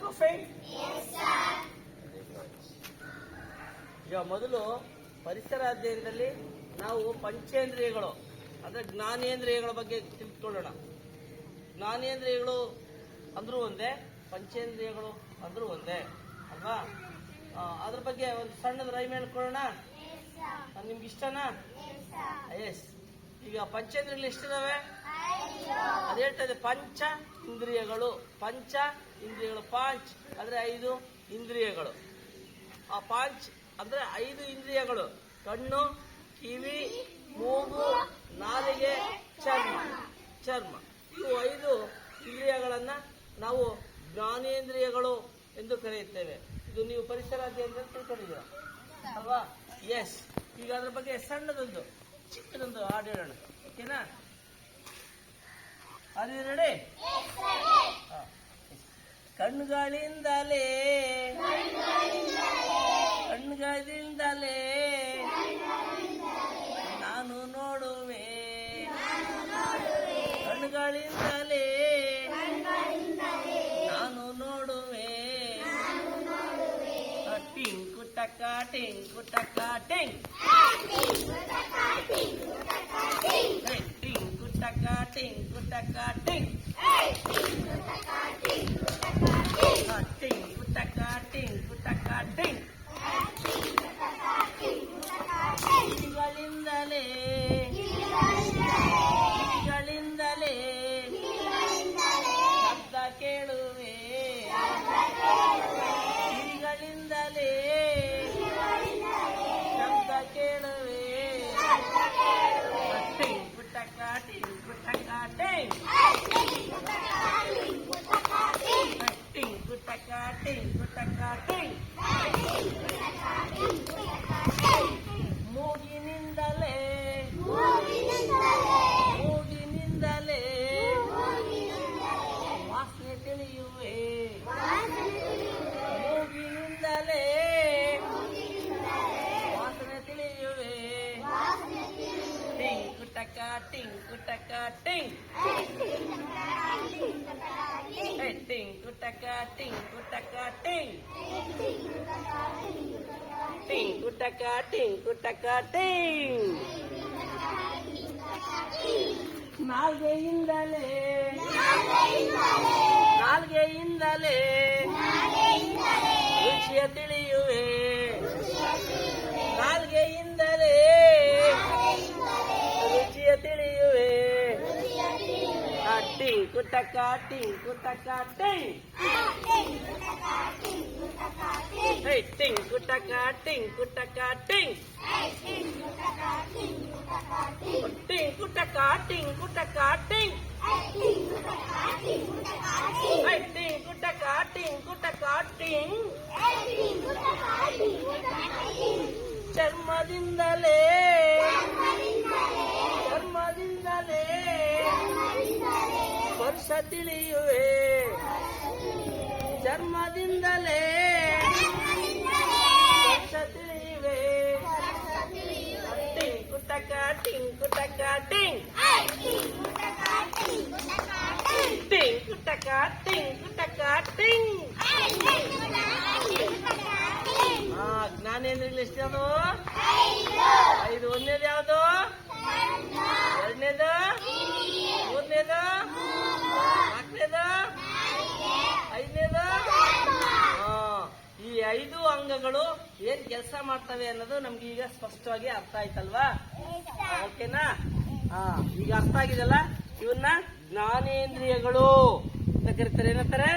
perfect? ಈಗ ಮೊದಲು ಪರಿಸರ ಅಧ್ಯಯನದಲ್ಲಿ ನಾವು ಪಂಚೇಂದ್ರಿಯಗಳು ಅಂದ್ರೆ ಜ್ಞಾನೇಂದ್ರಿಯಗಳ ಬಗ್ಗೆ ತಿಳ್ಕೊಳ್ಳೋಣ. ಜ್ಞಾನೇಂದ್ರಿಯಗಳು ಅಂದ್ರೂ ಒಂದೇ, ಪಂಚೇಂದ್ರಿಯಗಳು ಅಂದ್ರೂ ಒಂದೇ ಅಲ್ವಾ? ಅದ್ರ ಬಗ್ಗೆ ಒಂದು ಸಣ್ಣದ ರೈಮ್ ಹೇಳ್ಕೊಳ್ಳೋಣ. ನಿಮ್ಗೆ ಇಷ್ಟನಾ? ಎಸ್. ಈಗ ಪಂಚೇಂದ್ರಿಯಗಳು ಎಷ್ಟಿದಾವೆ? ಅದು ಹೇಳ್ತದೆ ಪಂಚ ಇಂದ್ರಿಯಗಳು. ಪಂಚ ಇಂದ್ರಿಯಗಳು ಪಾಂಚ್ ಅಂದ್ರೆ 5 ಇಂದ್ರಿಯಗಳು. ಆ ಪಾಂಚ್ ಅಂದ್ರೆ 5 ಇಂದ್ರಿಯಗಳು: ಕಣ್ಣು, ಕಿವಿ, ಮೂಗು, ನಾಲಿಗೆ, ಚರ್ಮ. ಇವು 5 ಇಂದ್ರಿಯಗಳನ್ನ ನಾವು ಜ್ಞಾನೇಂದ್ರಿಯಗಳು ಎಂದು ಕರೆಯುತ್ತೇವೆ. ಇದು ನೀವು ಪರಿಸರ ಅಧ್ಯಯನದಲ್ಲಿ ತಿಳ್ಕೊಂಡಿದ್ದೀರ ಅಲ್ವಾ? ಎಸ್. ಈಗ ಅದ್ರ ಬಗ್ಗೆ ಸಣ್ಣದೊಂದು ಚಿಕ್ಕದೊಂದು ಹಾಡು ಹೇಳೋಣ, ಓಕೆನಾ? ಅದು ರೆಡಿ? ಕಣ್ಣುಗಳಿಂದಲೇ ನಾನು ನೋಡುವೆ, ಕಣ್ಣುಗಳಿಂದಲೇ ನಾನು ನೋಡುವೆ. ಟಿಂಕು ಟಕ ಟಿಂಕು ಟಕ ಟಿಂಗ್, ಟಿಂಕು ಟಕ ಟಿಂಕು ಟಕ ಟಿಂಗ್, ಟಿಂಕು ಟಕ ಟಿಂಕು ಟಕ ಟಿಂಗ್. ಕಿವಿಗಳಿಂದಲೇ ಶಬ್ದ ಕೇಳುವೆ, ಕಿವಿಗಳಿಂದಲೇ ಶಬ್ದ ಕೇಳುವೆ. ಟಿಂಕು ಟಕ ಟಿಂಕು ಟಕ ಟಿಂಗ್, ಟಿಂಕು ಟಕ ಟಿಂಕು ಟಕ ಟಿಂಗ್. ಮೂಗಿನಿಂದಲೇ ವಾಸನೆ ತಿಳಿಯುವೆ, ಮೂಗಿನಿಂದಲೇ ವಾಸನೆ ತಿಳಿಯುವೆ. ಟಿಂಕು ಟಕ ಟಿಂಕು ಟಕ ಟಿಂಗ್, ಟಿಂಕು ಟಕ ಟಿಂಕು ಟಕ ಟಿಂಗ್, ಟಿಂಕು ಟಕ ಟಿಂಕು ಟಕ ಟಿಂಗ್. ನಾಲ್ಗೆಯಿಂದಲೇ ರುಚಿಯ ತಿಳಿಯುವೆ, ನಾಲ್ಗೆಯಿಂದಲೇ ರುಚಿಯ ತಿಳಿಯುವೆ. ಟಿಂಕು ಟಕ ಟಿಂಕು ಟಕ ಟಿಂಗ್, ಟಿಂಕು ಟಕ ಟಿಂಕು ಟಕ ಟಿಂಗ್, ಟಿಂಕು ಟಕ ಟಿಂಕು ಟಕ ಟಿಂಗ್, ಟಿಂಕು ಟಕ ಟಿಂಕು ಟಕ ಟಿಂಗ್. ಚರ್ಮದಿಂದಲೇ ಸ್ಪರ್ಶ ತಿಳಿಯುವೆ, ಚರ್ಮದಿಂದಲೇ ಸ್ಪರ್ಶ ತಿಳಿಯುವೆ. ಟಿಂಕು ಟಕ ಟಿಂಕು ಟಕ ಟಿಂಗ್, ಟಿಂಕು ಟಕ ಟಿಂಕು ಟಕ ಟಿಂಗ್. ಜ್ಞಾನೇಂದ್ರಿಯಗಳು ಎಷ್ಟು ಯಾವುದು? 5. ಒಂದನೇದು ಯಾವುದು? ಎರಡನೇದು? ಮೂರನೇದು? ನಾಲ್ಕನೇದು? ಐದನೇದು? ಈ 5 ಅಂಗಗಳು ಏನ್ ಕೆಲಸ ಮಾಡ್ತವೆ ಅನ್ನೋದು ನಮ್ಗೆ ಈಗ ಸ್ಪಷ್ಟವಾಗಿ ಅರ್ಥ ಆಯ್ತಲ್ವಾ? ಓಕೆನಾ? ಈಗ ಅರ್ಥ ಆಗಿದೆಲ್ಲ. ಇವನ್ನ ಜ್ಞಾನೇಂದ್ರಿಯಗಳು ಅಂತ ಕರೀತಾರೆ. ಏನಂತಾರೆ?